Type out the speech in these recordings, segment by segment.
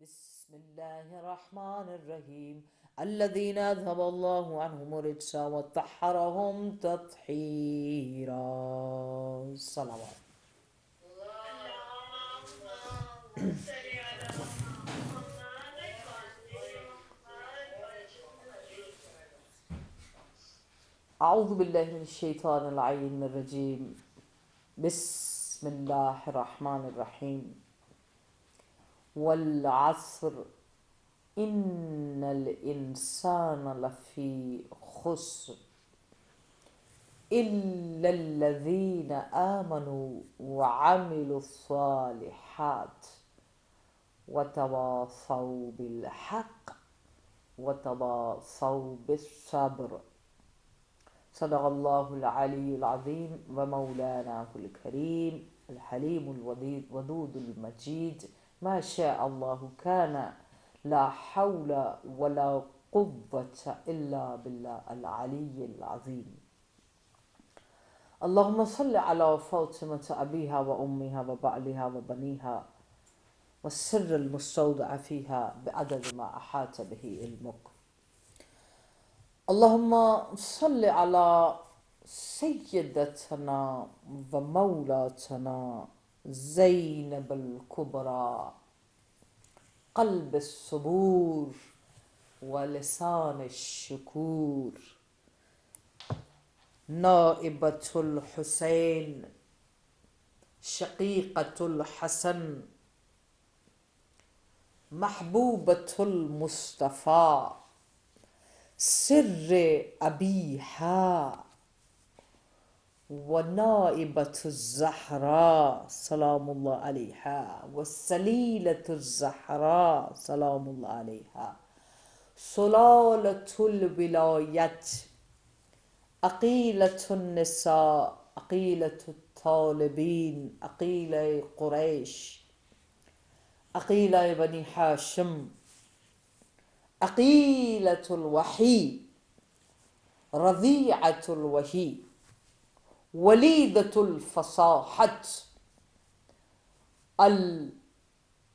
بسم الله الرحمن الرحيم الذين أذهب الله عنهم الرجس وطهرهم تطهيرا. صلوات. أعوذ بالله من الشيطان العين الرجيم. بسم الله الرحمن الرحيم. والعصر إن الإنسان لفي خسر إلا الذين آمنوا وعملوا الصالحات وتواصوا بالحق وتواصوا بالصبر. صدق الله العلي العظيم ومولانا الكريم الحليم الودود المجيد. ما شاء الله كان لا حول ولا قوة إلا بالله العلي العظيم. اللهم صل على فاطمة أبيها وأمها وبعلها وبنيها والسر المستودع فيها بعدد ما أحاط به علمك. اللهم صل على سيدتنا ومولاتنا زينب الكبرى قلب الصبور ولسان الشكور نائبة الحسين شقيقة الحسن محبوبة المصطفى سر أبيها ونائبة الزهراء سلام الله عليها والسليلة الزهراء سلام الله عليها سلالة الولاية عقيلة النساء عقيلة الطالبين عقيلة قريش عقيلة بني هاشم عقيلة الوحي رضيعة الوحي وليدة الفصاحة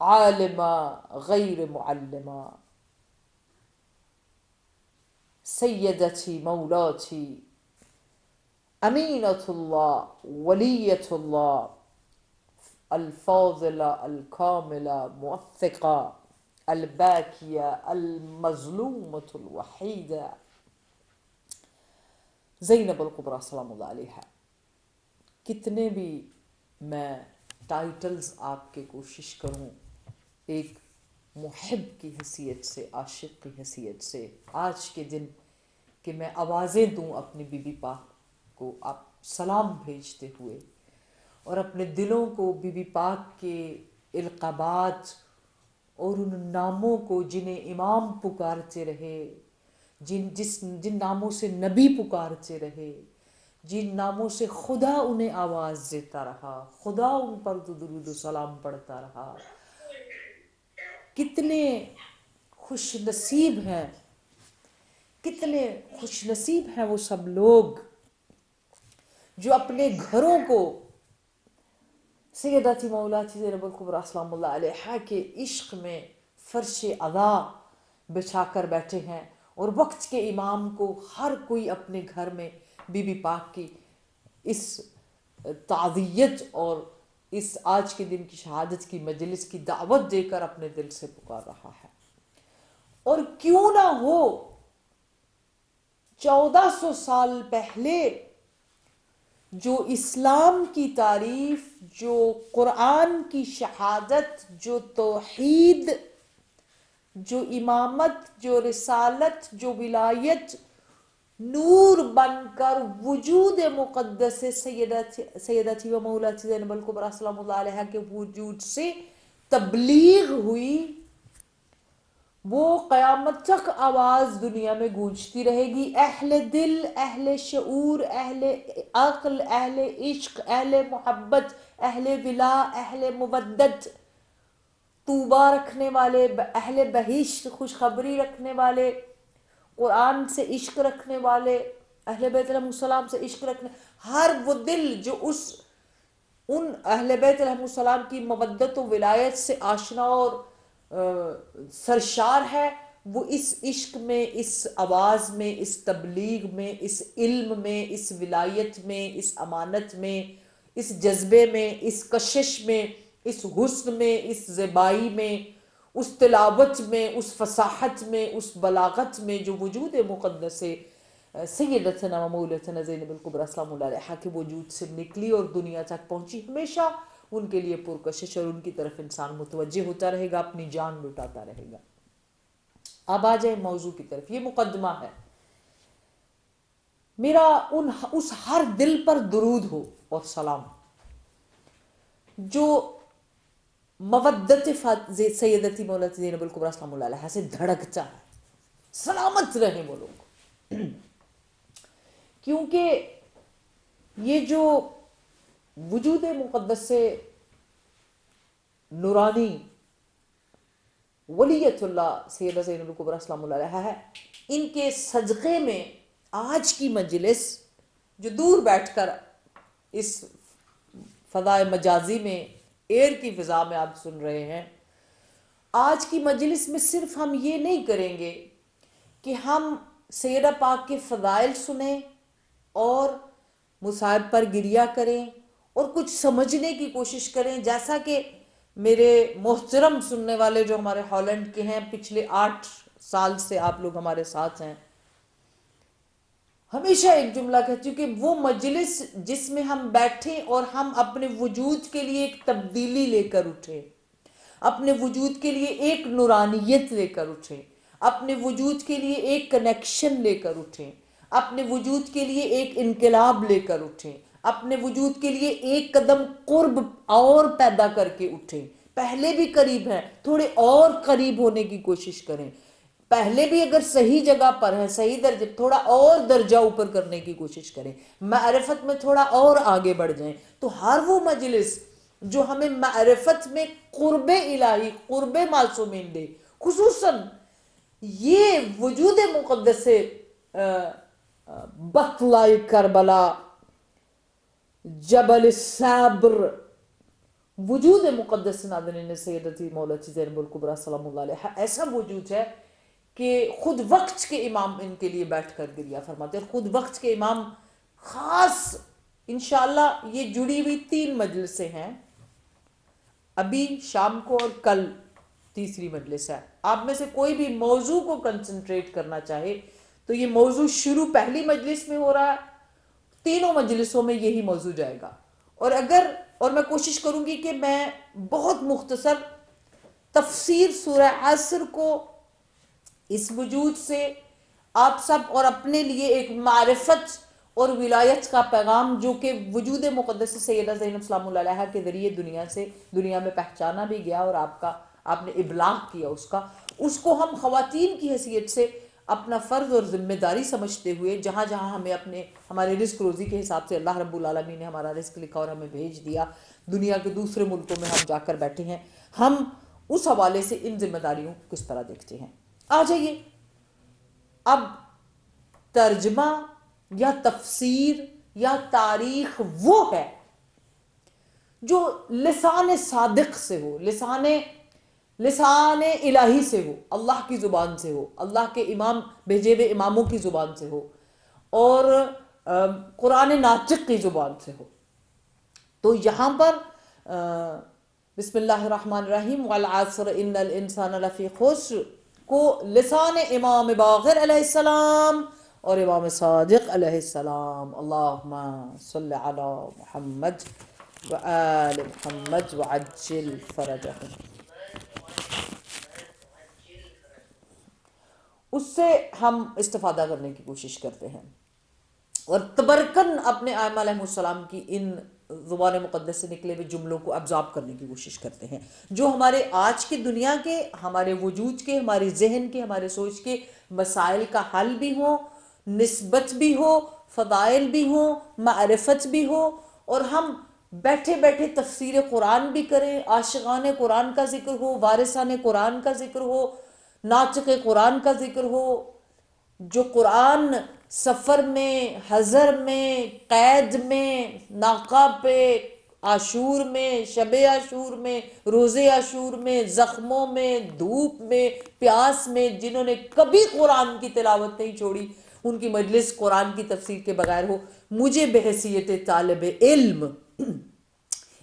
العالمة غير معلمة سيدتي مولاتي أمينة الله ولية الله الفاضلة الكاملة موثقة الباكية المظلومة الوحيدة زینب الکبریٰ سلام اللہ علیہ. کتنے بھی میں ٹائٹلز آپ کے کوشش کروں ایک محب کی حیثیت سے عاشق کی حیثیت سے آج کے دن کہ میں آوازیں دوں اپنی بی بی پاک کو آپ سلام بھیجتے ہوئے اور اپنے دلوں کو بی بی پاک کے القابات اور ان ناموں کو جنہیں امام پکارتے رہے جن ناموں سے نبی پکارتے رہے جن ناموں سے خدا انہیں آواز دیتا رہا خدا ان پر درود و سلام پڑھتا رہا. کتنے خوش نصیب ہیں کتنے خوش نصیب ہیں وہ سب لوگ جو اپنے گھروں کو سیداتی مولاتی زینب الکبریٰ سلام اللہ علیہا کے عشق میں فرش ادا بچھا کر بیٹھے ہیں اور وقت کے امام کو ہر کوئی اپنے گھر میں بی بی پاک کی اس تعزیت اور اس آج کے دن کی شہادت کی مجلس کی دعوت دے کر اپنے دل سے پکار رہا ہے. اور کیوں نہ ہو 1400 سال پہلے جو اسلام کی تعریف جو قرآن کی شہادت جو توحید جو امامت جو رسالت جو ولایت نور بن کر وجود مقدس سیدتی و مولاتی زینب الکبریٰ سلام اللہ علیہ کے وجود سے تبلیغ ہوئی وہ قیامت تک آواز دنیا میں گونجتی رہے گی. اہل دل اہل شعور اہل عقل اہل عشق اہل محبت اہل ولا اہل مودت طوبہ رکھنے والے اہل بہشت خوشخبری رکھنے والے قرآن سے عشق رکھنے والے اہل بیت علیہ السلام سے عشق رکھنے ہر وہ دل جو ان اہل بیت علیہ السلام کی مودت و ولایت سے آشنا اور سرشار ہے، وہ اس عشق میں، اس آواز میں، اس تبلیغ میں، اس علم میں، اس ولایت میں، اس امانت میں، اس جذبے میں، اس کشش میں، اس حسن میں، اس زیبائی میں، اس تلاوت میں، اس فصاحت میں، اس بلاغت میں جو وجود مقدس سیدتنا و مولتنا زینب الکبریٰ سلام اللہ علیہا کے وجود سے نکلی اور دنیا تک پہنچی، ہمیشہ ان کے لیے پرکشش، اور ان کی طرف انسان متوجہ ہوتا رہے گا، اپنی جان لٹاتا رہے گا۔ اب آ جائے موضوع کی طرف، یہ مقدمہ ہے۔ میرا اس ہر دل پر درود ہو اور سلام جو مودت سیدتی مولت زینب الکبریٰ سلام اللہ علیہا سے دھڑکتا ہے، سلامت رہے وہ لوگ، کیونکہ یہ جو وجود مقدس سے نورانی ولیت اللہ سیدہ زینب الکبریٰ سلام اللہ علیہا ہے، ان کے صدقے میں آج کی مجلس جو دور بیٹھ کر اس فضائے مجازی میں، ایئر کی فضا میں آپ سن رہے ہیں، آج کی مجلس میں صرف ہم یہ نہیں کریں گے کہ ہم سیدہ پاک کے فضائل سنیں اور مصائب پر گریہ کریں اور کچھ سمجھنے کی کوشش کریں، جیسا کہ میرے محترم سننے والے جو ہمارے ہالینڈ کے ہیں، پچھلے 8 سال سے آپ لوگ ہمارے ساتھ ہیں، ہمیشہ ایک جملہ کہتی ہوں کہ وہ مجلس جس میں ہم بیٹھیں اور ہم اپنے وجود کے لیے ایک تبدیلی لے کر اٹھیں، اپنے وجود کے لیے ایک نورانیت لے کر اٹھیں، اپنے وجود کے لیے ایک کنیکشن لے کر اٹھیں، اپنے وجود کے لیے ایک انقلاب لے کر اٹھیں، اپنے وجود کے لیے ایک قدم قرب اور پیدا کر کے اٹھیں۔ پہلے بھی قریب ہیں، تھوڑے اور قریب ہونے کی کوشش کریں، پہلے بھی اگر صحیح جگہ پر ہیں، صحیح درجے، تھوڑا اور درجہ اوپر کرنے کی کوشش کریں، معرفت میں تھوڑا اور آگے بڑھ جائیں۔ تو ہر وہ مجلس جو ہمیں معرفت میں قرب الہی، قرب معصومین دے، خصوصاً یہ وجود مقدس سے بطلہ کربلا، جبل الصبر، وجود مقدس ناظرین سیدتی مولتی زینب الکبریٰ سلام اللہ علیہا ایسا وجود ہے کہ خود وقت کے امام ان کے لیے بیٹھ کر گریہ فرماتے ہیں۔ خود وقت کے امام خاص، انشاءاللہ یہ جڑی ہوئی 3 مجلسیں ہیں، ابھی شام کو اور کل تیسری مجلس ہے۔ آپ میں سے کوئی بھی موضوع کو کنسنٹریٹ کرنا چاہے تو یہ موضوع شروع پہلی مجلس میں ہو رہا ہے، تینوں مجلسوں میں یہی موضوع جائے گا، اور میں کوشش کروں گی کہ میں بہت مختصر تفسیر سورہ عصر کو اس وجود سے آپ سب اور اپنے لیے ایک معرفت اور ولایت کا پیغام جو کہ وجود مقدس سیدہ زینب سلام اللہ علیہا کے ذریعے دنیا میں پہچانا بھی گیا اور آپ نے ابلاغ کیا اس کو ہم خواتین کی حیثیت سے اپنا فرض اور ذمہ داری سمجھتے ہوئے، جہاں جہاں ہمیں ہمارے رزق روزی کے حساب سے اللہ رب العالمین نے ہمارا رزق لکھا اور ہمیں بھیج دیا، دنیا کے دوسرے ملکوں میں ہم جا کر بیٹھے ہیں، ہم اس حوالے سے ان ذمہ داریوں کو کس طرح دیکھتے ہیں۔ آ جائیے، اب ترجمہ یا تفسیر یا تاریخ وہ ہے جو لسان صادق سے ہو، لسان الہی سے ہو، اللہ کی زبان سے ہو، اللہ کے امام بھیجے ہوئے اماموں کی زبان سے ہو، اور قرآن ناطق کی زبان سے ہو۔ تو یہاں پر بسم اللہ الرحمن الرحیم والعصر ان الانسان لفی خسر کو لسان امام باقر علیہ السلام اور امام صادق علیہ السلام، اللہم صلی علی محمد وآل محمد وعجل فرجہم، اس سے ہم استفادہ کرنے کی کوشش کرتے ہیں اور تبرکن اپنے ائمہ علیہ السلام کی ان زبان مقدس سے نکلے ہوئے جملوں کو ابزارب کرنے کی کوشش کرتے ہیں، جو ہمارے آج کی دنیا کے، ہمارے وجود کے، ہمارے ذہن کے، ہمارے سوچ کے مسائل کا حل بھی ہو، نسبت بھی ہو، فضائل بھی ہوں، معرفت بھی ہو، اور ہم بیٹھے بیٹھے تفسیر قرآن بھی کریں، عاشقان قرآن کا ذکر ہو، وارثان قرآن کا ذکر ہو، ناطق قرآن کا ذکر ہو، جو قرآن سفر میں، حضر میں، قید میں، ناقہ پہ، عاشور میں، شب عاشور میں، روزے عاشور میں، زخموں میں، دھوپ میں، پیاس میں، جنہوں نے کبھی قرآن کی تلاوت نہیں چھوڑی، ان کی مجلس قرآن کی تفسیر کے بغیر ہو، مجھے بحیثیت طالب علم،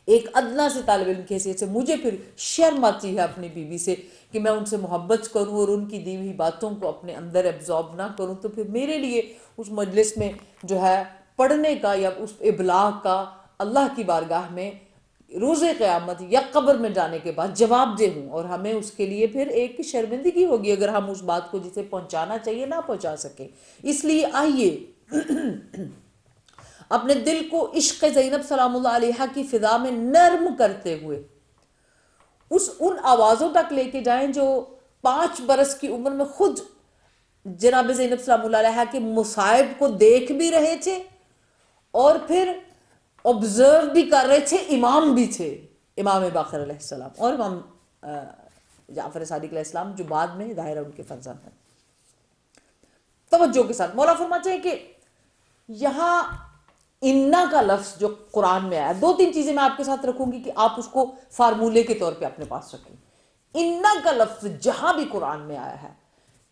ایک ادنا سے طالب علم کی حیثیت سے مجھے پھر شرم آتی ہے اپنی بیوی سے کہ میں ان سے محبت کروں اور ان کی دی ہوئی باتوں کو اپنے اندر ایبزارب نہ کروں، تو پھر میرے لیے اس مجلس میں جو ہے پڑھنے کا یا اس ابلاغ کا اللہ کی بارگاہ میں روز قیامت یا قبر میں جانے کے بعد جواب دہ ہوں، اور ہمیں اس کے لیے پھر ایک شرمندگی ہوگی اگر ہم اس بات کو جسے پہنچانا چاہیے نہ پہنچا سکیں۔ اس لیے آئیے اپنے دل کو عشق زینب سلام اللہ علیہا کی فضا میں نرم کرتے ہوئے ان آوازوں تک لے کے جائیں جو 5 برس کی عمر میں خود جناب زینب سلام اللہ علیہا کے مصائب کو دیکھ بھی رہے تھے اور پھر آبزرو بھی کر رہے تھے، امام بھی تھے، امام باقر علیہ السلام اور امام جعفر صادق علیہ السلام جو بعد میں ظاہر ان کے فرزند ہیں۔ توجہ کے ساتھ مولا فرماتے ہیں کہ یہاں انا کا لفظ جو قرآن میں آیا، 2-3 چیزیں میں آپ کے ساتھ رکھوں گی کہ آپ اس کو فارمولے کے طور پہ اپنے پاس رکھیں۔ انا کا لفظ جہاں بھی قرآن میں آیا ہے،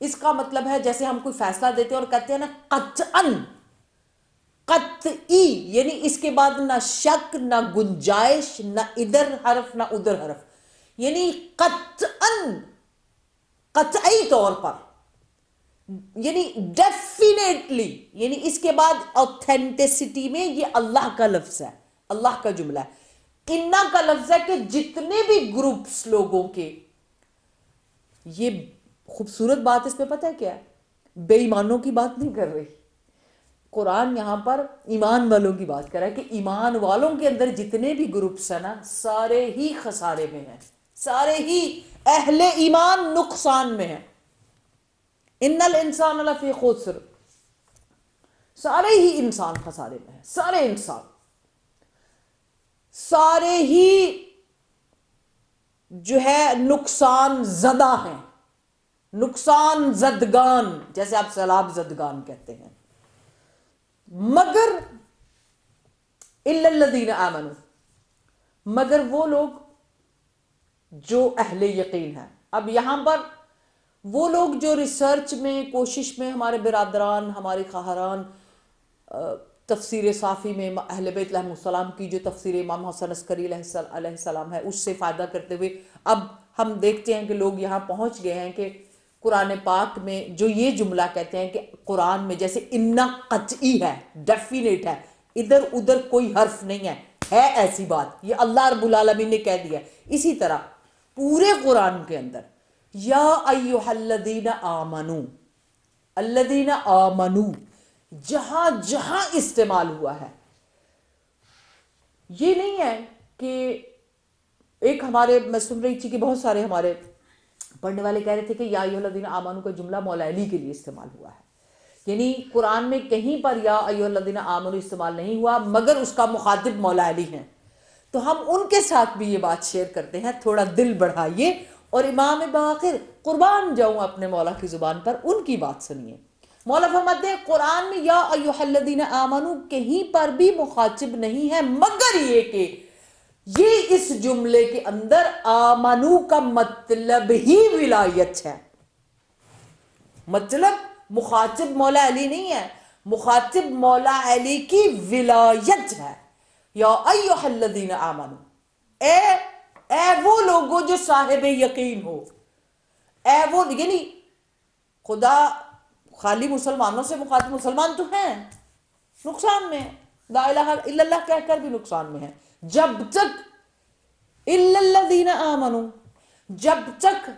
اس کا مطلب ہے جیسے ہم کوئی فیصلہ دیتے ہیں اور کہتے ہیں نا قطعاً، قطعی، یعنی اس کے بعد نہ شک، نہ گنجائش، نہ ادھر حرف نہ ادھر حرف، یعنی قطعاً، قطعی طور پر، یعنی ڈیفینیٹلی، یعنی اس کے بعد اوتھینٹسٹی میں یہ اللہ کا لفظ ہے، اللہ کا جملہ ہے۔ انا کا لفظ ہے کہ جتنے بھی گروپس لوگوں کے، یہ خوبصورت بات اس پہ پتہ ہے کیا ہے؟ بے ایمانوں کی بات نہیں کر رہی قرآن، یہاں پر ایمان والوں کی بات کر رہا ہے کہ ایمان والوں کے اندر جتنے بھی گروپس ہیں نا، سارے ہی خسارے میں ہیں، سارے ہی اہل ایمان نقصان میں ہیں۔ ان الانسان لفی خسر، سارے ہی انسان خسارے میں ہیں، سارے انسان، سارے ہی جو ہے نقصان زدہ ہیں، نقصان زدگان، جیسے آپ سیلاب زدگان کہتے ہیں، مگر الا الذین آمنوا، مگر وہ لوگ جو اہل یقین ہیں۔ اب یہاں پر وہ لوگ جو ریسرچ میں، کوشش میں، ہمارے برادران، ہمارے خواہران، تفسیر صافی میں اہل بیت علیہ السلام کی جو تفسیر امام حسن عسکری علیہ السلام ہے اس سے فائدہ کرتے ہوئے اب ہم دیکھتے ہیں کہ لوگ یہاں پہنچ گئے ہیں کہ قرآن پاک میں جو یہ جملہ کہتے ہیں کہ قرآن میں جیسے انا قطعی ہے، ڈیفینیٹ ہے، ادھر ادھر کوئی حرف نہیں ہے ایسی بات، یہ اللہ رب العالمین نے کہہ دیا ہے۔ اسی طرح پورے قرآن کے اندر یا ایہا الذین آمنو، الذین آمنو جہاں جہاں استعمال ہوا ہے، یہ نہیں ہے کہ ایک ہمارے، میں سن رہی تھی کہ بہت سارے ہمارے پڑھنے والے کہہ رہے تھے کہ یا ایھا الذین آمنو کا جملہ مولا علی کے لیے استعمال ہوا ہے، یعنی قرآن میں کہیں پر یا ایھا الذین آمنو استعمال نہیں ہوا مگر اس کا مخاطب مولا علی ہیں، تو ہم ان کے ساتھ بھی یہ بات شیئر کرتے ہیں، تھوڑا دل بڑھائیے اور امام باقر قربان جاؤں اپنے مولا کی زبان پر، ان کی بات سنیے۔ مولا فرماتے ہیں قرآن میں یا ایھا الذین آمنو کہیں پر بھی مخاطب نہیں ہے مگر یہ کہ یہ اس جملے کے اندر آمنو کا مطلب ہی ولایت ہے، مطلب مخاطب مولا علی نہیں ہے، مخاطب مولا علی کی ولایت ہے۔ یا ایھا الذین آمنو، اے وہ لوگوں جو صاحب یقین ہو، اے وہ، یعنی خدا خالی مسلمانوں سے مخاطب، مسلمان تو ہیں نقصان میں ہیں، لا الہ الا اللہ کہہ کر بھی نقصان میں ہیں، جب تک الا الذین آمنو، جب تک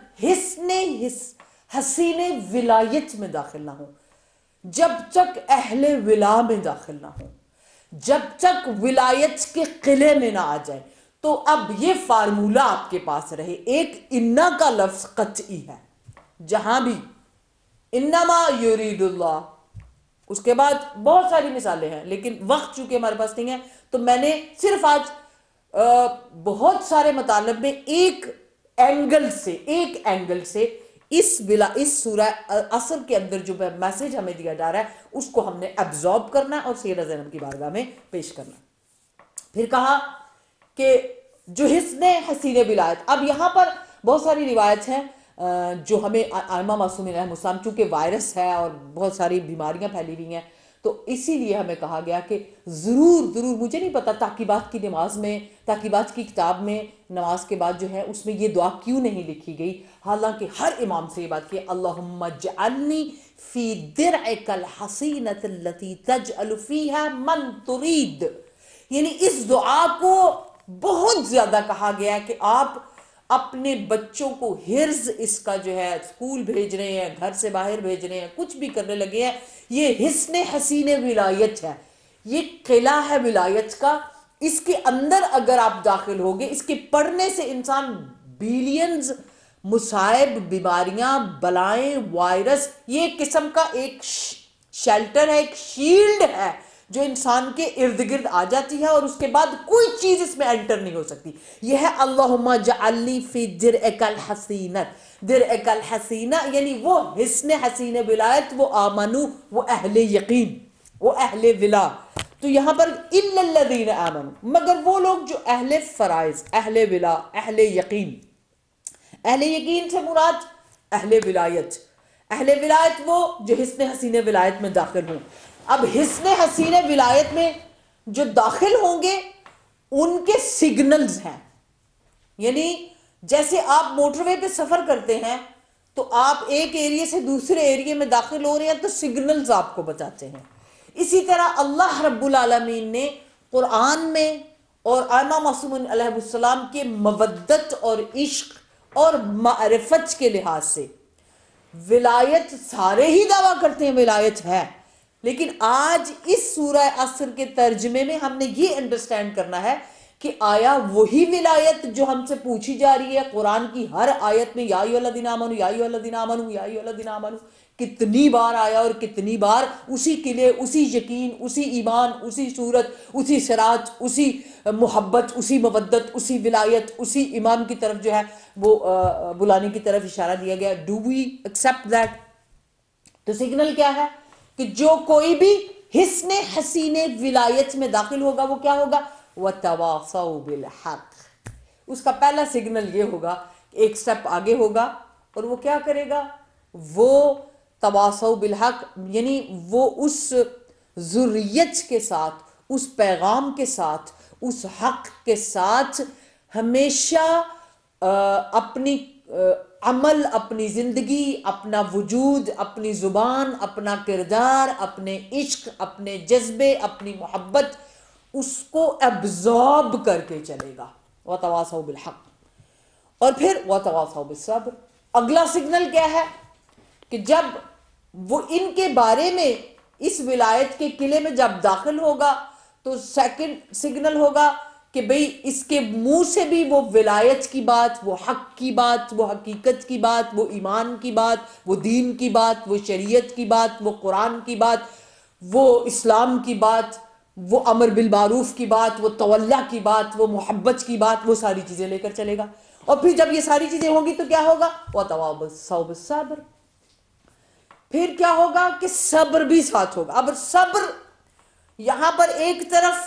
حسین ولایت میں داخل نہ ہو، جب تک اہل ولا میں داخل نہ ہو، جب تک ولایت کے قلعے میں نہ آ جائے، تو اب یہ فارمولہ آپ کے پاس رہے، ایک انا کا لفظ قطعی ہے جہاں بھی، انما یرید اللہ، اس کے بعد بہت ساری مثالیں ہیں لیکن وقت چونکہ ہمارے پاس نہیں ہے تو میں نے صرف آج بہت سارے مطالب میں ایک اینگل سے اس سورہ عصر کے اندر جو میسج ہمیں دیا جا رہا ہے اس کو ہم نے ایبزارب کرنا ہے اور سیدہ زینب کی بارگاہ میں پیش کرنا ہے۔ پھر کہا کہ جو حسن حسین ولایت. اب یہاں پر بہت ساری روایت ہیں جو ہمیں ائمہ معصومین علیہ السلام، چونکہ وائرس ہے اور بہت ساری بیماریاں پھیلی ہوئی ہیں، تو اسی لیے ہمیں کہا گیا کہ ضرور، مجھے نہیں پتا تحقیبات کی نماز میں، تحقیبات کی کتاب میں نماز کے بعد جو ہے اس میں یہ دعا کیوں نہیں لکھی گئی، حالانکہ ہر امام سے یہ بات کی اللہم اجعلنی فی درعک الحصینۃ التی تجعل فیہا من ترید. یعنی اس دعا کو بہت زیادہ کہا گیا کہ آپ اپنے بچوں کو حرز اس کا جو ہے اسکول بھیج رہے ہیں، گھر سے باہر بھیج رہے ہیں، کچھ بھی کرنے لگے ہیں، یہ حسن حسین ولایت ہے، یہ قلعہ ہے ولایت کا. اس کے اندر اگر آپ داخل ہوگے، اس کے پڑھنے سے انسان بیلینز مصائب، بیماریاں، بلائیں، وائرس، یہ ایک قسم کا ایک شیلٹر ہے، ایک شیلڈ ہے جو انسان کے ارد گرد آ جاتی ہے اور اس کے بعد کوئی چیز اس میں انٹر نہیں ہو سکتی. یہ ہے اللہم اجعلنی فی درعک الحسینہ. درعک الحسینہ یعنی وہ حسن حسین ولایت، وہ آمنو، وہ اہل یقین، وہ اہل ولا. تو یہاں پر الا الذین آمنوا، مگر وہ لوگ جو اہل فرائض، اہل ولا، اہل یقین. اہل یقین سے مراد اہل ولایت. اہل ولایت وہ جو حسن حسین ولایت میں داخل ہوں. اب حسن حسین ولایت میں جو داخل ہوں گے ان کے سگنلز ہیں. یعنی جیسے آپ موٹر وے پہ سفر کرتے ہیں تو آپ ایک ایریے سے دوسرے ایریے میں داخل ہو رہے ہیں تو سگنلز آپ کو بتاتے ہیں. اسی طرح اللہ رب العالمین نے قرآن میں اور ائمہ معصومین علیہ السلام کے مودت اور عشق اور معرفت کے لحاظ سے ولایت، سارے ہی دعویٰ کرتے ہیں ولایت ہے، لیکن آج اس سورہ عصر کے ترجمے میں ہم نے یہ انڈرسٹینڈ کرنا ہے کہ آیا وہی ولایت جو ہم سے پوچھی جا رہی ہے قرآن کی ہر آیت میں یا ایھا الذین آمنوا یا ایھا الذین آمنوا یا ایھا الذین آمنوا، کتنی بار آیا اور کتنی بار اسی قلعے، اسی یقین، اسی ایمان، اسی صورت، اسی صراط، اسی محبت، اسی مودت، اسی ولایت، اسی امام کی طرف جو ہے وہ بلانے کی طرف اشارہ دیا گیا. Do we accept that? تو سگنل کیا ہے کہ جو کوئی بھی حسن حسین ولایت میں داخل ہوگا وہ کیا ہوگا؟ وَتَوَاصَوْا بِالْحَقِّ. اس کا پہلا سگنل یہ ہوگا کہ ایک سٹیپ آگے ہوگا اور وہ کیا کرے گا؟ وہ تواصوا بالحق، یعنی وہ اس ذریت کے ساتھ، اس پیغام کے ساتھ، اس حق کے ساتھ ہمیشہ اپنی عمل، اپنی زندگی، اپنا وجود، اپنی زبان، اپنا کردار، اپنے عشق، اپنے جذبے، اپنی محبت، اس کو ایبزارب کر کے چلے گا. وَتَوَاصَوْا بِالْحَقِّ. اور پھر وَتَوَاصَوْا بِالصَّبْرِ. اگلا سگنل کیا ہے کہ جب وہ ان کے بارے میں اس ولایت کے قلعے میں جب داخل ہوگا تو سیکنڈ سگنل ہوگا کہ بھئی اس کے منہ سے بھی وہ ولایت کی بات، وہ حق کی بات، وہ حقیقت کی بات، وہ ایمان کی بات، وہ دین کی بات، وہ شریعت کی بات، وہ قرآن کی بات، وہ اسلام کی بات، وہ امر بالمعروف کی بات، وہ تولیہ کی بات، وہ محبت کی بات، وہ ساری چیزیں لے کر چلے گا. اور پھر جب یہ ساری چیزیں ہوں گی تو کیا ہوگا؟ وَتَوَاصَوْا بِالصَّبْرِ. پھر کیا ہوگا کہ صبر بھی ساتھ ہوگا. اب صبر یہاں پر ایک طرف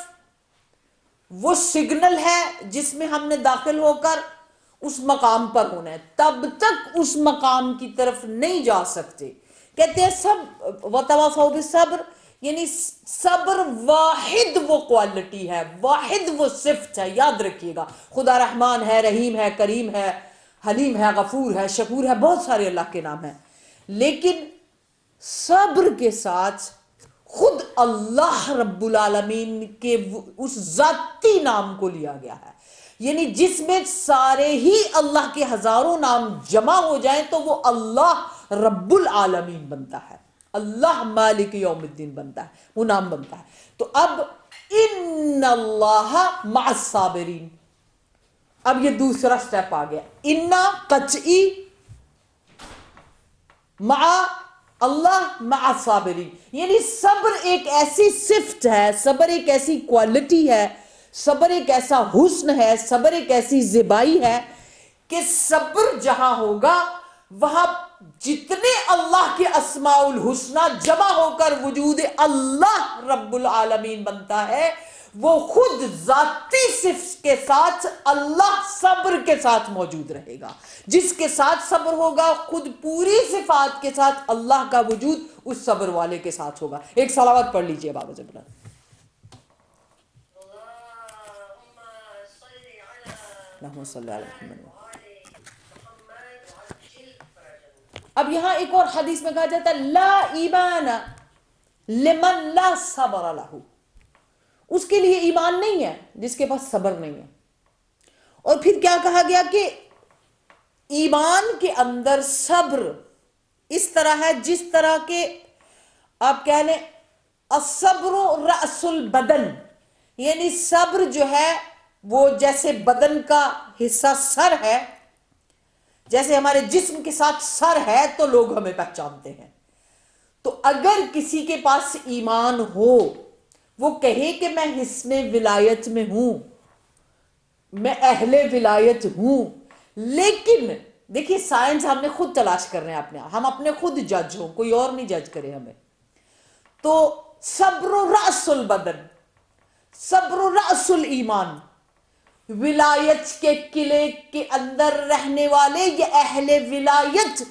وہ سگنل ہے جس میں ہم نے داخل ہو کر اس مقام پر ہونا ہے، تب تک اس مقام کی طرف نہیں جا سکتے. کہتے ہیں سب وَتَوَاصَوْا بِالصَّبْرِ، یعنی صبر واحد وہ کوالٹی ہے، واحد وہ صفت ہے. یاد رکھیے گا، خدا رحمان ہے، رحیم ہے، کریم ہے، حلیم ہے، غفور ہے، شکور ہے، بہت سارے اللہ کے نام ہیں، لیکن صبر کے ساتھ خود اللہ رب العالمین کے اس ذاتی نام کو لیا گیا ہے. یعنی جس میں سارے ہی اللہ کے ہزاروں نام جمع ہو جائیں تو وہ اللہ رب العالمین بنتا ہے، اللہ مالک یوم الدین بنتا ہے، وہ نام بنتا ہے. تو اب ان اللہ مع الصابرین، اب یہ دوسرا سٹیپ آ گیا. انا قطعی، مع اللہ، مع الصابرین، یعنی صبر ایک ایسی صفت ہے، صبر ایک ایسی کوالٹی ہے، صبر ایک ایسا حسن ہے، صبر ایک ایسی زیبائی ہے کہ صبر جہاں ہوگا وہاں جتنے اللہ کے اسماء الحسنہ جمع ہو کر وجود اللہ رب العالمین بنتا ہے، وہ خود ذاتی صفت کے ساتھ اللہ صبر کے ساتھ موجود رہے گا. جس کے ساتھ صبر ہوگا خود پوری صفات کے ساتھ اللہ کا وجود اس صبر والے کے ساتھ ہوگا. ایک صلوات پڑھ لیجئے بابا جبران. اللہم صلی علی محمد. اب یہاں ایک اور حدیث میں کہا جاتا ہے لا ایمان لمن لا صبر لہ، اس کے لیے ایمان نہیں ہے جس کے پاس صبر نہیں ہے. اور پھر کیا کہا گیا کہ ایمان کے اندر صبر اس طرح ہے جس طرح کہ آپ کہہ لیں الصبر رأس البدن، یعنی صبر جو ہے وہ جیسے بدن کا حصہ سر ہے، جیسے ہمارے جسم کے ساتھ سر ہے تو لوگ ہمیں پہچانتے ہیں. تو اگر کسی کے پاس ایمان ہو، وہ کہے کہ میں حسن ولایت میں ہوں، میں اہل ولایت ہوں، لیکن دیکھیے سائنس ہم نے خود تلاش کر رہے ہیں اپنے، ہم اپنے خود جج ہوں، کوئی اور نہیں جج کرے ہمیں. تو صبر رأس البدن، صبر رأس الایمان، ولایت کے قلعے کے اندر رہنے والے یا اہل ولایت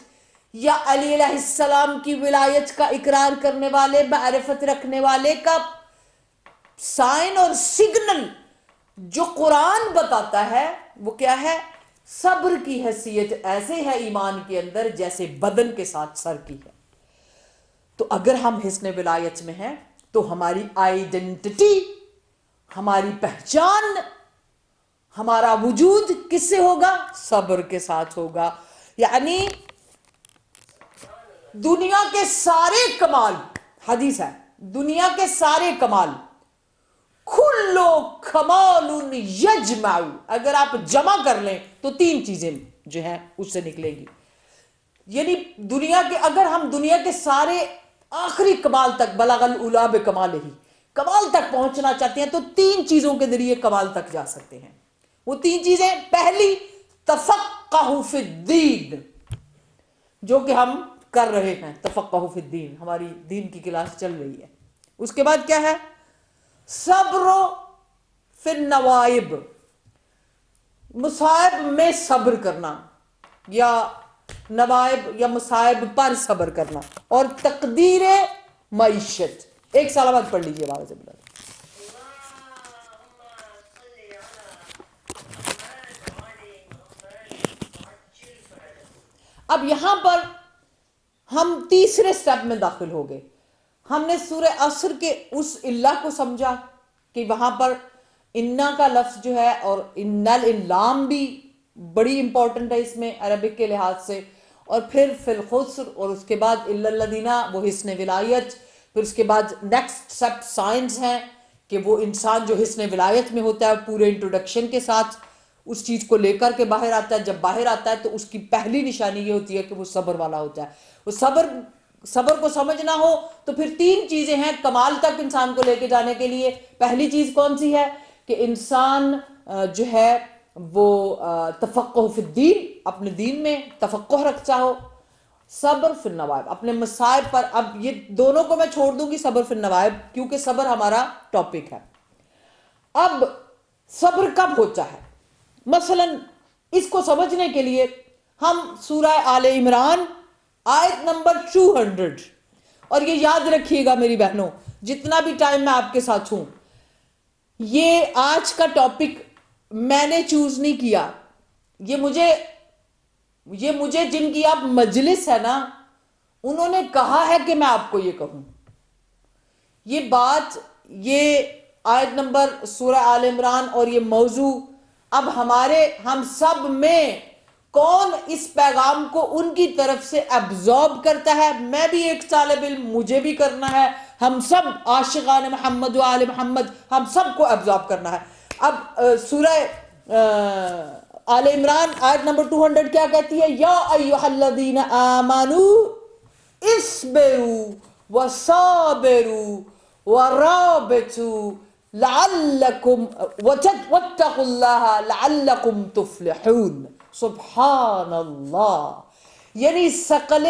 یا علی علیہ السلام کی ولایت کا اقرار کرنے والے، معرفت رکھنے والے کا سائن اور سگنل جو قرآن بتاتا ہے وہ کیا ہے؟ صبر کی حیثیت ایسے ہے ایمان کے اندر جیسے بدن کے ساتھ سر کی ہے. تو اگر ہم حسن ولایت میں ہیں تو ہماری آئیڈینٹی، ہماری پہچان، ہمارا وجود کس سے ہوگا؟ صبر کے ساتھ ہوگا. یعنی دنیا کے سارے کمال، حدیث ہے، دنیا کے سارے کمال کھلو کمال یجمع، اگر آپ جمع کر لیں تو تین چیزیں جو ہیں اس سے نکلے گی. یعنی دنیا کے، اگر ہم دنیا کے سارے آخری کمال تک، بلغ العلا بکمالہ، کمال تک پہنچنا چاہتے ہیں تو تین چیزوں کے ذریعے کمال تک جا سکتے ہیں. وہ تین چیزیں، پہلی تفقہ فی الدین، جو کہ ہم کر رہے ہیں، تفقہ فی الدین، ہماری دین کی کلاس چل رہی ہے. اس کے بعد کیا ہے؟ صبر فی النوائب، مصائب میں صبر کرنا، یا نوائب یا مصائب پر صبر کرنا. اور تقدیر معیشت. ایک صلوات پڑھ لیجئے بابا جبران. اب یہاں پر ہم تیسرے سٹیپ میں داخل ہو گئے. ہم نے سورہ عصر کے اس اللہ کو سمجھا کہ وہاں پر انا کا لفظ جو ہے، اور انل اللام بھی بڑی امپورٹنٹ ہے اس میں عربک کے لحاظ سے، اور پھر فی الخسر، اور اس کے بعد الا الذین، وہ حسن ولایت. پھر اس کے بعد نیکسٹ سٹیپ سائنس ہیں کہ وہ انسان جو حسن ولایت میں ہوتا ہے پورے انٹروڈکشن کے ساتھ اس چیز کو لے کر کے باہر آتا ہے. جب باہر آتا ہے تو اس کی پہلی نشانی یہ ہوتی ہے کہ وہ صبر والا ہوتا ہے. وہ صبر کو سمجھنا ہو تو پھر تین چیزیں ہیں کمال تک انسان کو لے کے جانے کے لیے. پہلی چیز کون سی ہے؟ کہ انسان جو ہے وہ تفقہ فی الدین، اپنے دین میں تفقہ رکھتا ہو. صبر فی النوائب، اپنے مصائب پر. اب یہ دونوں کو میں چھوڑ دوں گی، صبر فی النوائب، کیونکہ صبر ہمارا ٹاپک ہے. اب صبر کب ہوتا ہے؟ مثلا اس کو سمجھنے کے لیے ہم سورہ آل عمران آیت نمبر 200، اور یہ یاد رکھیے گا میری بہنوں جتنا بھی ٹائم میں آپ کے ساتھ ہوں، یہ آج کا ٹاپک میں نے چوز نہیں کیا، یہ مجھے جن کی آپ مجلس ہے نا انہوں نے کہا ہے کہ میں آپ کو یہ کہوں. یہ بات، یہ آیت نمبر سورہ آل عمران اور یہ موضوع اب ہم سب میں کون اس پیغام کو ان کی طرف سے ایبزارب کرتا ہے؟ میں بھی ایک طالب علم، مجھے بھی کرنا ہے. ہم سب عاشقان محمد و آل محمد، ہم سب کو ایبزارب کرنا ہے. اب سورہ آل عمران آیت نمبر 200 کیا کہتی ہے؟ یا ایھا الذین آمنوا اصبروا وصابروا ورابطوا لعلکم واتقوا اللہ لعلکم تفلحون. سبحان اللہ. یعنی ثقل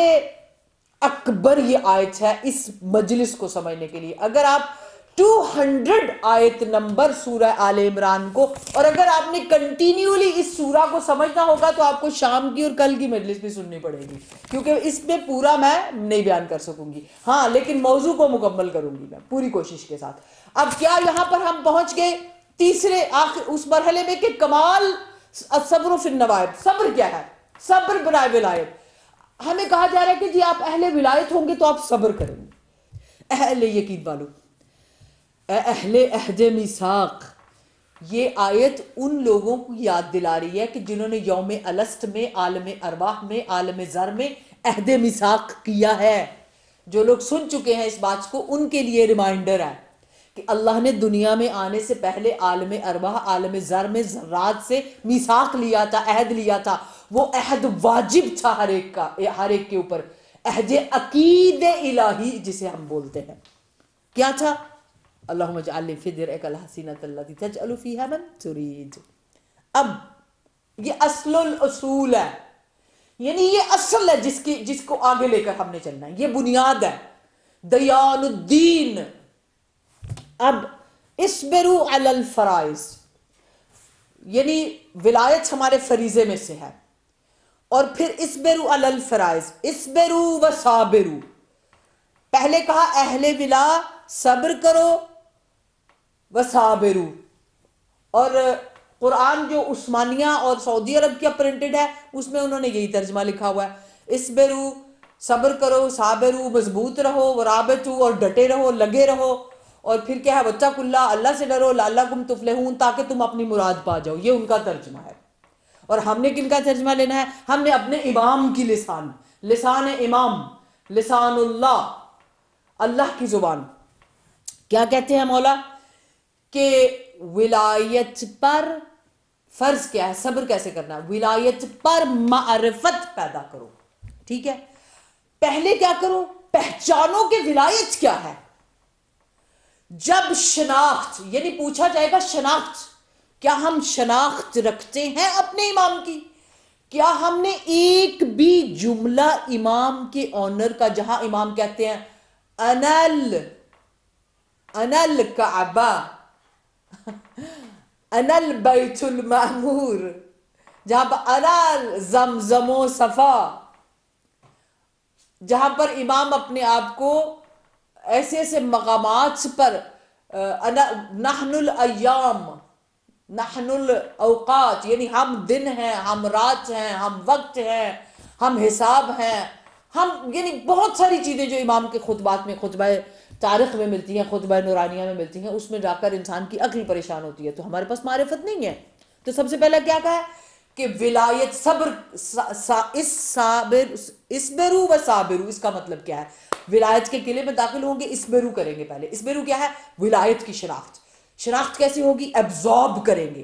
اکبر یہ آیت ہے اس مجلس کو سمجھنے کے لیے. اگر آپ 200 آیت نمبر سورہ آل عمران کو. اور اگر آپ نے کنٹینیولی اس سورہ کو سمجھنا ہوگا تو آپ کو شام کی اور کل کی مجلس بھی سننی پڑے گی، کیونکہ اس میں پورا میں نہیں بیان کر سکوں گی. ہاں لیکن موضوع کو مکمل کروں گی میں پوری کوشش کے ساتھ. اب کیا یہاں پر ہم پہنچ گئے تیسرے آخر اس مرحلے میں کہ کمال الصبر فی النوائب. صبر کیا ہے؟ صبر برائے ولایت. ہمیں کہا جا رہا ہے کہ جی آپ اہل ولایت ہوں گے تو آپ صبر کریں گے. اہل یقین والو، اہل عہد میثاق، یہ آیت ان لوگوں کو یاد دلا رہی ہے کہ جنہوں نے یوم الست میں، عالم ارواح میں، عالم ذر میں عہد میثاق کیا ہے. جو لوگ سن چکے ہیں اس بات کو ان کے لیے ریمائنڈر ہے کہ اللہ نے دنیا میں آنے سے پہلے عالم ارواح، عالم ذر میں ذرات سے میثاق لیا تھا، عہد لیا تھا. وہ عہد واجب تھا ہر ایک کا، ہر ایک کے اوپر. عہد عقید الہی جسے ہم بولتے ہیں. کیا تھا؟ اللہم اجعلنی فی درعک الحسینۃ التی تجعل فیہا من ترید. اب یہ اصل الاصول ہے، یعنی یہ اصل ہے جس کو آگے لے کر ہم نے چلنا ہے. یہ بنیاد ہے، دیان الدین. اب اصبروا علی الفرائض، یعنی ولایت ہمارے فریضے میں سے ہے. اور پھر اصبروا علی الفرائض، اصبروا وصابروا. پہلے کہا اہل ولا صبر کرو وصابروا. اور قرآن جو عثمانیہ اور سعودی عرب کیا پرنٹڈ ہے اس میں انہوں نے یہی ترجمہ لکھا ہوا ہے، اصبروا صبر کرو، صابروا مضبوط رہو، ورابطوا اور ڈٹے رہو، لگے رہو. اور پھر کیا ہے واتقوا اللہ، اللہ سے ڈرو، لعلکم تفلحون، تاکہ تم اپنی مراد پا جاؤ. یہ ان کا ترجمہ ہے. اور ہم نے کن کا ترجمہ لینا ہے؟ ہم نے اپنے امام کی لسان امام، لسان اللہ، اللہ کی زبان. کیا کہتے ہیں مولا کہ ولایت پر فرض کیا ہے، صبر کیسے کرنا ہے؟ ولایت پر معرفت پیدا کرو. ٹھیک ہے، پہلے کیا کرو؟ پہچانو کہ ولایت کیا ہے. جب شناخت، یعنی پوچھا جائے گا شناخت، کیا ہم شناخت رکھتے ہیں اپنے امام کی؟ کیا ہم نے ایک بھی جملہ امام کے آنر کا، جہاں امام کہتے ہیں انا الکعبہ، انا البیت المعمور، جہاں پر انا زمزم و صفا، جہاں پر امام اپنے آپ کو ایسے ایسے مقامات پر نحن الایام، نحن الاوقات، یعنی ہم دن ہیں، ہم رات ہیں، ہم وقت ہیں، ہم حساب ہیں، ہم، یعنی بہت ساری چیزیں جو امام کے خطبات میں، خطبہ تاریخ میں ملتی ہیں، خطبہ نورانیہ میں ملتی ہیں، اس میں جا کر انسان کی عقل پریشان ہوتی ہے. تو ہمارے پاس معرفت نہیں ہے. تو سب سے پہلے کیا کہا ہے کہ ولایت، صبر، اصبروا وصابروا. اس کا مطلب کیا ہے؟ ولایت کے قلعے میں داخل ہوں گے، اصبروا کریں گے. پہلے اصبروا کیا ہے؟ ولایت کی شناخت. شناخت کیسی ہوگی؟ ایبزارب کریں گے.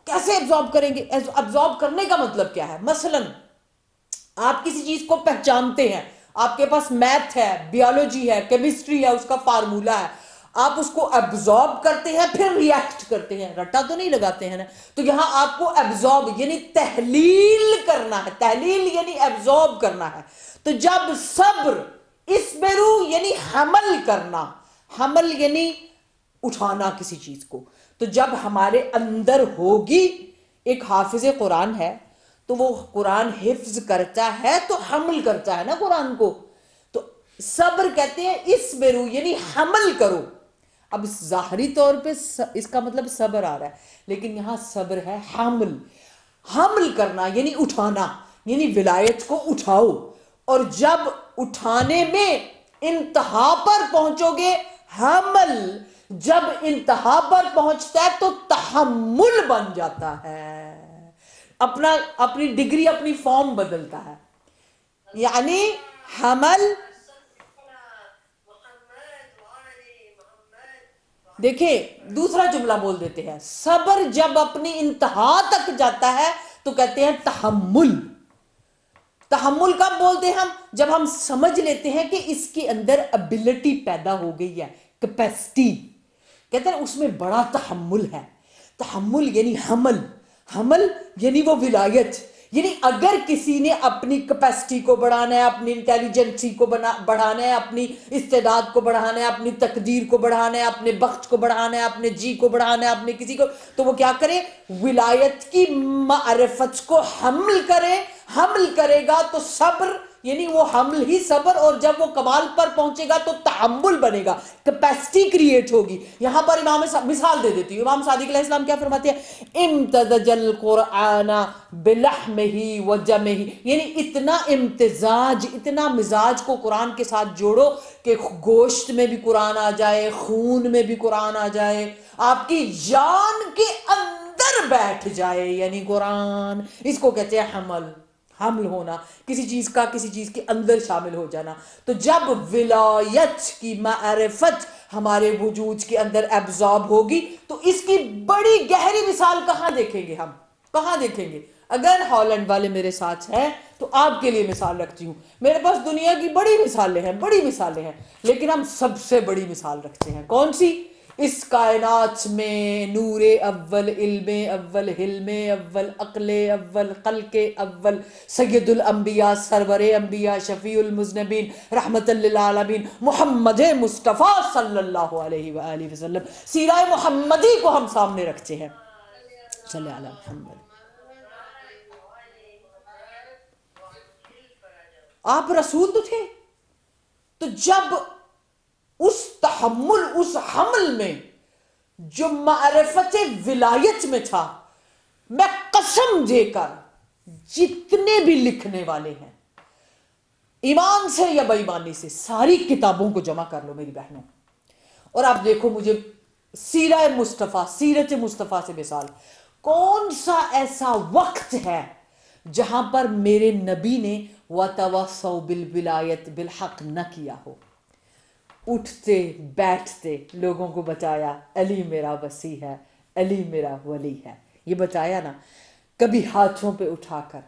کیسے ایبزارب کریں گے؟ ایبزارب کرنے کا مطلب کیا ہے؟ مثلا آپ کسی چیز کو پہچانتے ہیں، آپ کے پاس میتھ ہے، بیولوجی ہے، کیمسٹری ہے، اس کا فارمولا ہے، آپ اس کو ایبزارب کرتے ہیں، پھر ریئیکٹ کرتے ہیں، رٹا تو نہیں لگاتے ہیں نا. تو یہاں آپ کو ایبزارب یعنی تحلیل کرنا ہے. تحلیل یعنی ایبزارب کرنا ہے. تو جب صبر، اصبروا یعنی حمل کرنا، حمل یعنی اٹھانا کسی چیز کو. تو جب ہمارے اندر ہوگی، ایک حافظ قرآن ہے تو وہ قرآن حفظ کرتا ہے تو حمل کرتا ہے نا قرآن کو. تو صبر کہتے ہیں اصبروا یعنی حمل کرو. اب ظاہری طور پہ اس کا مطلب صبر آ رہا ہے، لیکن یہاں صبر ہے حمل. حمل کرنا یعنی اٹھانا، یعنی ولایت کو اٹھاؤ. اور جب اٹھانے میں انتہا پر پہنچو گے، حمل جب انتہا پر پہنچتا ہے تو تحمل بن جاتا ہے. اپنی ڈگری، اپنی فارم بدلتا ہے. یعنی حمل، دیکھیں دوسرا جملہ بول دیتے ہیں، صبر جب اپنی انتہا تک جاتا ہے تو کہتے ہیں تحمل. تحمل کب بولتے ہیں ہم؟ جب ہم سمجھ لیتے ہیں کہ اس کے اندر ابیلٹی پیدا ہو گئی ہے، کیپیسٹی. کہتے ہیں اس میں بڑا تحمل ہے. تحمل یعنی حمل، حمل یعنی وہ ولایت، یعنی اگر کسی نے اپنی کیپیسٹی کو بڑھانا ہے، اپنی انٹیلیجنسی کو بڑھانا ہے، اپنی استعداد کو بڑھانا ہے، اپنی تقدیر کو بڑھانا ہے، اپنے بخت کو بڑھانا ہے، اپنے جی کو بڑھانا ہے، اپنے کسی کو، تو وہ کیا کرے؟ ولایت کی معرفت کو حمل کرے گا تو صبر، یعنی وہ حمل ہی صبر، اور جب وہ کمال پر پہنچے گا تو تحمل بنے گا، کیپیسٹی کریٹ ہوگی۔ یہاں پر امام مثال دے دیتی ہوں، امام صادق علیہ السلام کیا فرماتے ہیں؟ امتزج القرآن بلحمہ وجمہ، یعنی اتنا امتزاج، اتنا مزاج کو قرآن کے ساتھ جوڑو کہ گوشت میں بھی قرآن آ جائے، خون میں بھی قرآن آ جائے، آپ کی جان کے اندر بیٹھ جائے، یعنی قرآن۔ اس کو کہتے ہیں حمل ہونا، کسی چیز کا کسی چیز کے اندر شامل ہو جانا۔ تو جب ولایت کی معرفت ہمارے وجود کے اندر ایبزارب ہوگی تو اس کی بڑی گہری مثال کہاں دیکھیں گے؟ ہم کہاں دیکھیں گے؟ اگر ہالینڈ والے میرے ساتھ ہیں تو آپ کے لیے مثال رکھتی ہوں، میرے پاس دنیا کی بڑی مثالیں ہیں، لیکن ہم سب سے بڑی مثال رکھتے ہیں، کون سی؟ اس کائنات میں نور اول، علم اول، حلم اول، عقل اول، خلق اول، سید الانبیاء، سرور انبیاء، شفیع المذنبین، رحمت للعالمین، محمد مصطفیٰ صلی اللہ علیہ وآلہ وسلم، سیرہ محمدی کو ہم سامنے رکھتے ہیں۔ صلی اللہ محمد۔ آپ رسول تو تھے، تو جب اس تحمل، اس حمل میں جو معرفت ولایت میں تھا، میں قسم دے کر جتنے بھی لکھنے والے ہیں، ایمان سے یا بے ایمانی سے، ساری کتابوں کو جمع کر لو میری بہنوں، اور آپ دیکھو مجھے سیرہ مصطفیٰ، سیرت مصطفیٰ سے مثال، کون سا ایسا وقت ہے جہاں پر میرے نبی نے وَتَوَصَّوْا بِالْوِلَایَةِ بِالْحَقِّ نہ کیا ہو؟ اٹھتے بیٹھتے لوگوں کو بتایا علی میرا وصی ہے، علی میرا ولی ہے، یہ بتایا نا، کبھی ہاتھوں پہ اٹھا کر،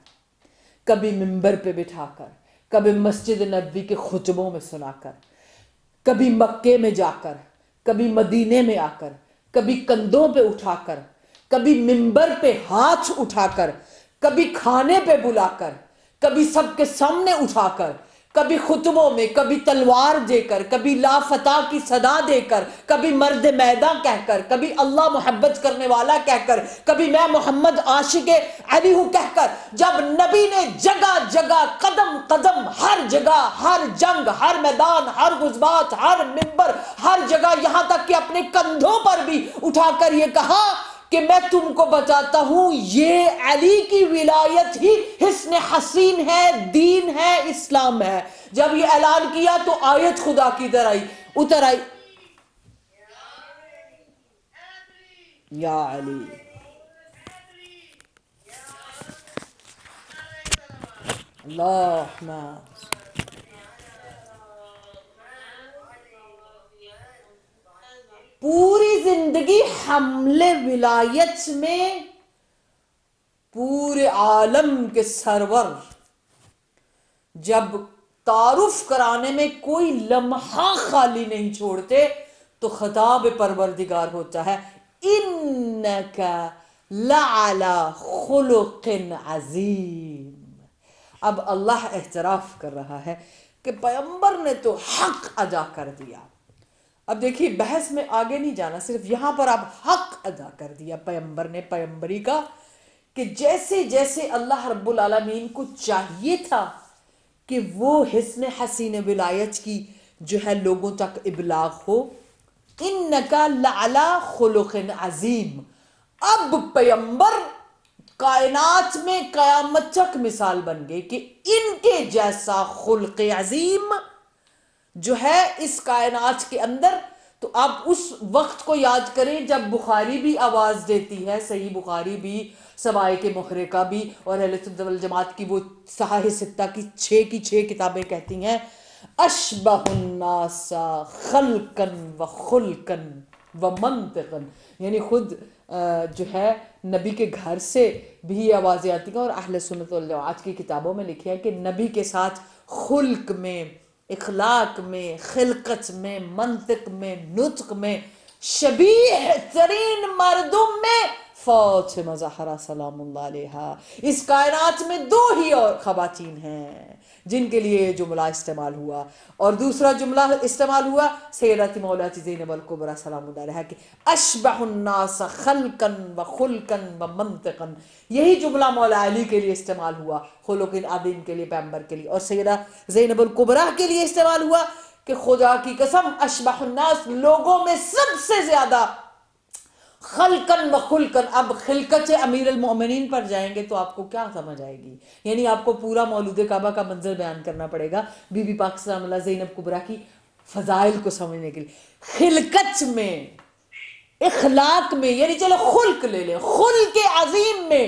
کبھی منبر پہ بٹھا کر، کبھی مسجد نبوی کے خطبوں میں سنا کر، کبھی مکے میں جا کر، کبھی مدینے میں آ کر، کبھی کندھوں پہ اٹھا کر، کبھی منبر پہ ہاتھ اٹھا کر، کبھی کھانے پہ بلا کر، کبھی سب کے سامنے اٹھا کر، کبھی خطبوں میں، کبھی تلوار دے کر، کبھی لا فتح کی صدا دے کر، کبھی مرد میدان کہہ کر، کبھی اللہ محبت کرنے والا کہہ کر، کبھی میں محمد عاشق علی ہوں کہہ کر، جب نبی نے جگہ جگہ، قدم قدم، ہر جگہ، ہر جنگ، ہر میدان، ہر غزوات، ہر منبر، ہر جگہ، یہاں تک کہ اپنے کندھوں پر بھی اٹھا کر یہ کہا کہ میں تم کو بتاتا ہوں یہ علی کی ولایت ہی حسن حسین ہے، دین ہے، اسلام ہے۔ جب یہ اعلان کیا تو آیت خدا کی اتر آئی، یا علی، اللہ پوری زندگی حمل ولایت میں پورے عالم کے سرور جب تعارف کرانے میں کوئی لمحہ خالی نہیں چھوڑتے تو خطاب پروردگار ہوتا ہے اِنَّكَ لَعَلَى خُلُقٍ عَظِيمٍ۔ اب اللہ اعتراف کر رہا ہے کہ پیغمبر نے تو حق ادا کر دیا۔ اب دیکھیے بحث میں آگے نہیں جانا، صرف یہاں پر اب حق ادا کر دیا پیغمبر نے، پیغمبری کا، کہ جیسے جیسے اللہ رب العالمین کو چاہیے تھا کہ وہ حسن حسین ولایت کی جو ہے لوگوں تک ابلاغ ہو، اِنَّكَ لَعَلَى خُلُقٍ عَظِيمٍ، اب پیغمبر کائنات میں قیامت تک مثال بن گئے کہ ان کے جیسا خلق عظیم جو ہے اس کائنات کے اندر۔ تو آپ اس وقت کو یاد کریں جب بخاری بھی آواز دیتی ہے، صحیح بخاری بھی، سوائے محرقہ بھی، اور اہل سنت والجماعت کی وہ صحاح ستہ کی 6 کتابیں کہتی ہیں اشبہ الناس خلقا و خلقا و منطقا، یعنی خود جو ہے نبی کے گھر سے بھی آوازیں آتی ہیں، اور اہل سنت والجماعت کی کتابوں میں لکھا ہے کہ نبی کے ساتھ خلق میں، اخلاق میں، خلقت میں، منطق میں، نطق میں، شبیہ ترین مردوں میں فاطمہ زہرا سلام اللہ علیہا۔ اس کائنات میں دو ہی اور خواتین ہیں جن کے لیے یہ جملہ استعمال ہوا، اور دوسرا جملہ استعمال ہوا سیدت مولاتی زینب الکبریٰ سلام اللہ علیہا کہ اشبہ الناس خلقا و خلقا و منطقا۔ یہی جملہ مولا علی کے لیے استعمال ہوا، خلق عظیم کے لیے، پیغمبر کے لیے، اور سیدہ زینب الکبریٰ کے لیے استعمال ہوا کہ خدا کی قسم اشبہ الناس، لوگوں میں سب سے زیادہ، خلقن و خلقن۔ اب خلقت امیر المومنین پر جائیں گے تو آپ کو کیا سمجھ آئے گی؟ یعنی آپ کو پورا مولود کعبہ کا منظر بیان کرنا پڑے گا بی بی پاک سلام اللہ زینب کبریٰ کی فضائل کو سمجھنے کے لیے۔ خلقت میں، اخلاق میں، یعنی چلو خلق لے لیں، خلق عظیم میں،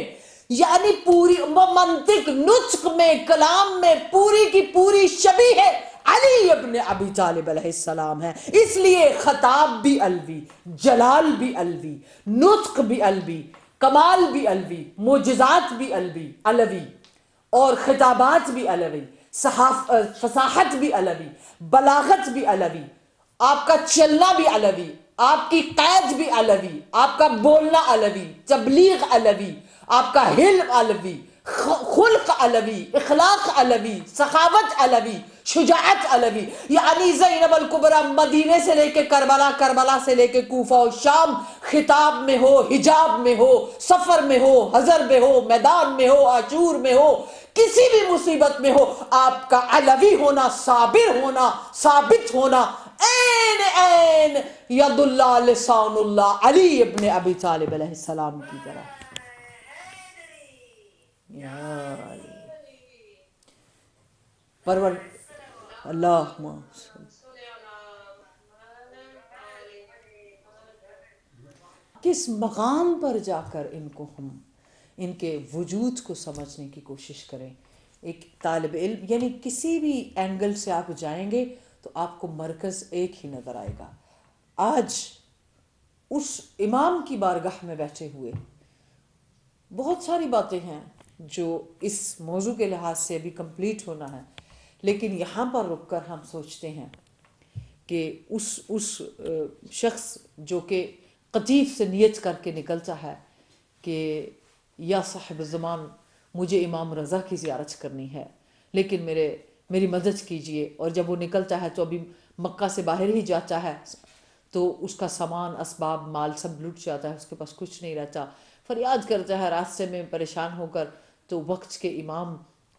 یعنی پوری منطق، نطق میں، کلام میں پوری کی پوری شبیہ ہے علی ابن ابی طالب علیہ السلام ہے۔ اس لیے خطاب بھی علوی، جلال بھی علوی، نطق بھی علوی، کمال بھی علوی، معجزات بھی علوی، اور خطابات بھی علوی، فصاحت بھی علوی، بلاغت بھی علوی، آپ کا چلنا بھی علوی، آپ کی قید بھی علوی، آپ کا بولنا علوی، تبلیغ علوی، آپ کا حلم علوی، خلق علوی، اخلاق علوی، سخاوت علوی، شجاعت علوی۔ یعنی زینب الکبریٰ مدینے سے لے کے کربلا، کربلا سے لے کے کوفہ و شام، خطاب میں ہو، حجاب میں ہو، سفر میں ہو، حضر میں ہو، میدان میں ہو، عاشور میں ہو، کسی بھی مصیبت میں ہو، آپ کا علوی ہونا، صابر ہونا، ثابت ہونا، این ید اللہ لسان اللہ علی ابن ابی طالب علیہ السلام کی طرح۔ یا علی پرور اللہم کس مقام پر جا کر ان کو ہم ان کے وجود کو سمجھنے کی کوشش کریں۔ ایک طالب علم، یعنی کسی بھی اینگل سے آپ جائیں گے تو آپ کو مرکز ایک ہی نظر آئے گا۔ آج اس امام کی بارگاہ میں بیٹھے ہوئے بہت ساری باتیں ہیں جو اس موضوع کے لحاظ سے ابھی کمپلیٹ ہونا ہے، لیکن یہاں پر رک کر ہم سوچتے ہیں کہ اس شخص جو کہ قطیف سے نیت کر کے نکلتا ہے کہ یا صاحب زمان مجھے امام رضا کی زیارت کرنی ہے لیکن میری مدد کیجئے، اور جب وہ نکلتا ہے تو ابھی مکہ سے باہر ہی جاتا ہے تو اس کا سامان، اسباب، مال سب لٹ جاتا ہے، اس کے پاس کچھ نہیں رہتا، فریاد کرتا ہے راستے میں پریشان ہو کر، تو وقت کے امام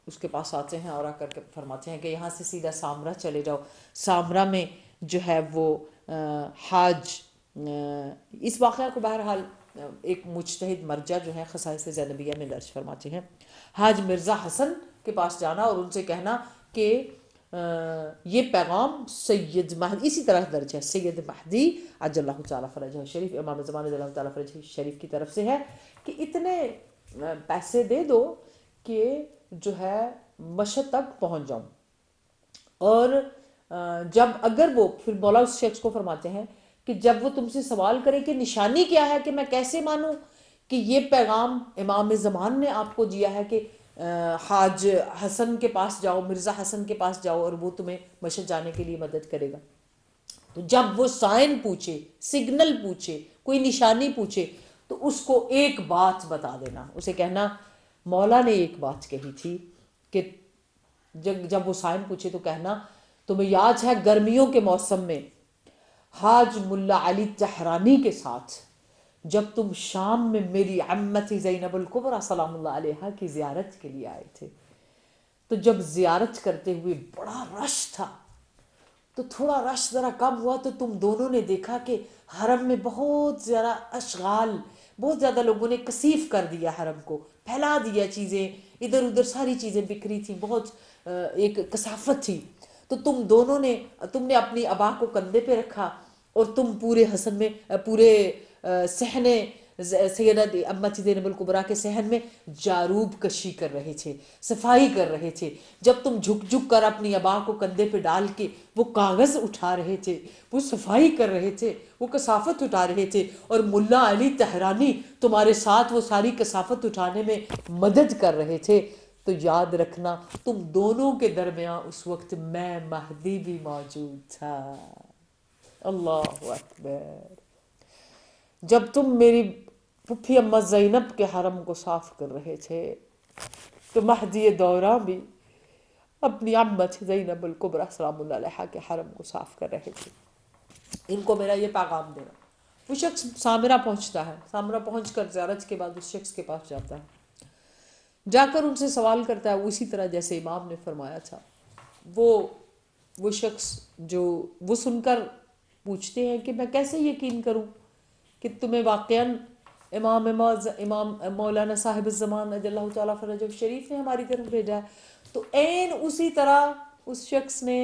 اس کے پاس آتے ہیں اور آ کر کے فرماتے ہیں کہ یہاں سے سیدھا سامرا چلے جاؤ۔ سامرا میں جو ہے وہ حاج، اس واقعہ کو بہرحال ایک مجتہد مرجع جو ہے خصائص زینبیہ میں درج فرماتے ہیں، حاج مرزا حسن کے پاس جانا اور ان سے کہنا کہ یہ پیغام سید مہدی، اسی طرح درج ہے، سید مہدی عجل اللہ تعالیٰ فرجہ شریف، امام زمان عجل اللہ تعالیٰ فرجہ شریف کی طرف سے ہے کہ اتنے پیسے دے دو کہ جو ہے مشہد تک پہنچ جاؤں۔ اور جب اگر وہ، پھر مولا اس شخص کو فرماتے ہیں کہ جب وہ تم سے سوال کرے کہ نشانی کیا ہے کہ میں کیسے مانوں کہ یہ پیغام امام زمان نے آپ کو دیا ہے کہ حاج حسن کے پاس جاؤ، مرزا حسن کے پاس جاؤ اور وہ تمہیں مشہد جانے کے لیے مدد کرے گا، تو جب وہ سائن پوچھے، سگنل پوچھے، کوئی نشانی پوچھے تو اس کو ایک بات بتا دینا، اسے کہنا مولا نے ایک بات کہی تھی کہ جب وہ سائن پوچھے تو کہنا تمہیں یاد ہے گرمیوں کے موسم میں حاج ملا علی تہرانی کے ساتھ جب تم شام میں میری عمتی زینب الکبریٰ سلام اللہ علیہا کی زیارت کے لیے آئے تھے، تو جب زیارت کرتے ہوئے بڑا رش تھا تو تھوڑا رش ذرا کم ہوا تو تم دونوں نے دیکھا کہ حرم میں بہت زیادہ اشغال، بہت زیادہ لوگوں نے کثیف کر دیا، حرم کو پھیلا دیا، چیزیں ادھر ادھر ساری چیزیں بکھری تھیں، بہت ایک کثافت تھی، تو تم نے اپنی ابا کو کندھے پہ رکھا اور تم پورے حسن میں، پورے صحن سیدہ امتی زینب الکبریٰ کے صحن میں جاروب کشی کر رہے تھے، صفائی کر رہے تھے، جب تم جھک جھک کر اپنی ابا کو کندھے پہ ڈال کے وہ کاغذ اٹھا رہے تھے، وہ صفائی کر رہے تھے، وہ کثافت اٹھا رہے تھے، اور ملا علی تہرانی تمہارے ساتھ وہ ساری کثافت اٹھانے میں مدد کر رہے تھے، تو یاد رکھنا تم دونوں کے درمیان اس وقت میں مہدی بھی موجود تھا۔ اللہ اکبر۔ جب تم میری پھپھی اما زینب کے حرم کو صاف کر رہے تھے، تو مہدی دوراں بھی اپنی عمت زینب الکبریٰ سلام اللہ علیہا کے حرم کو صاف کر رہے تھے۔ ان کو میرا یہ پیغام دینا۔ وہ شخص سامرہ پہنچتا ہے، سامرہ پہنچ کر زیارت کے بعد اس شخص کے پاس جاتا ہے، جا کر ان سے سوال کرتا ہے، اسی طرح جیسے امام نے فرمایا تھا۔ وہ شخص جو وہ سن کر پوچھتے ہیں کہ میں کیسے یقین کروں کہ تمہیں واقعاً امام مولانا صاحب الزمان رضی اللہ تعالیٰ فرجہ شریف نے ہماری طرف بھیجا ہے۔ تو عین اسی طرح اس شخص نے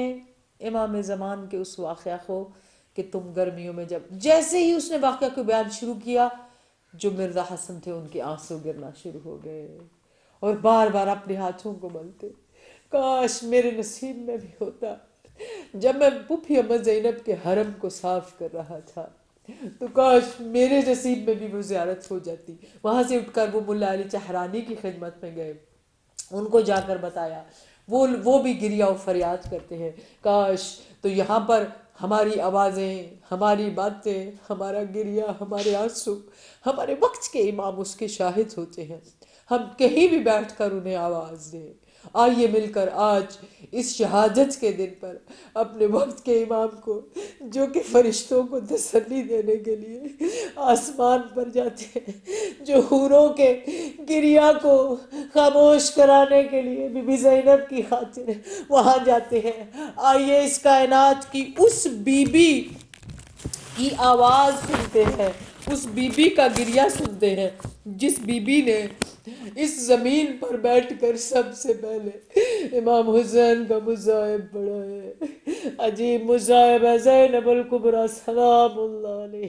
امام زمان کے اس واقعہ کو کہ تم گرمیوں میں جیسے ہی اس نے واقعہ کو بیان شروع کیا، جو مرزا حسن تھے ان کے آنسو گرنا شروع ہو گئے اور بار بار اپنے ہاتھوں کو ملتے، کاش میرے نصیب میں بھی ہوتا، جب میں پھپھی اما زینب کے حرم کو صاف کر رہا تھا تو کاش میرے نصیب میں بھی وہ زیارت ہو جاتی۔ وہاں سے اٹھ کر وہ ملا علی چہرانی کی خدمت میں گئے، ان کو جا کر بتایا، وہ بھی گریہ و فریاد کرتے ہیں، کاش تو یہاں پر ہماری آوازیں، ہماری باتیں، ہمارا گریہ، ہمارے آنسو، ہمارے وقت کے امام اس کے شاہد ہوتے ہیں، ہم کہیں بھی بیٹھ کر انہیں آواز دیں۔ آئیے مل کر آج اس شہادت کے دن پر اپنے وقت کے امام کو، جو کہ فرشتوں کو تسلی دینے کے لیے آسمان پر جاتے ہیں، جو حوروں کے گریہ کو خاموش کرانے کے لیے بی بی زینب کی خاطر وہاں جاتے ہیں، آئیے اس کائنات کی اس بی بی کی آواز سنتے ہیں، اس بی بی کا گریہ سنتے ہیں، جس بی بی نے اس زمین پر بیٹھ کر سب سے پہلے امام حسین کا مصائب پڑھا ہے۔ عجیب مصائب ہے زینب الکبریٰ سلام اللہ علیہ۔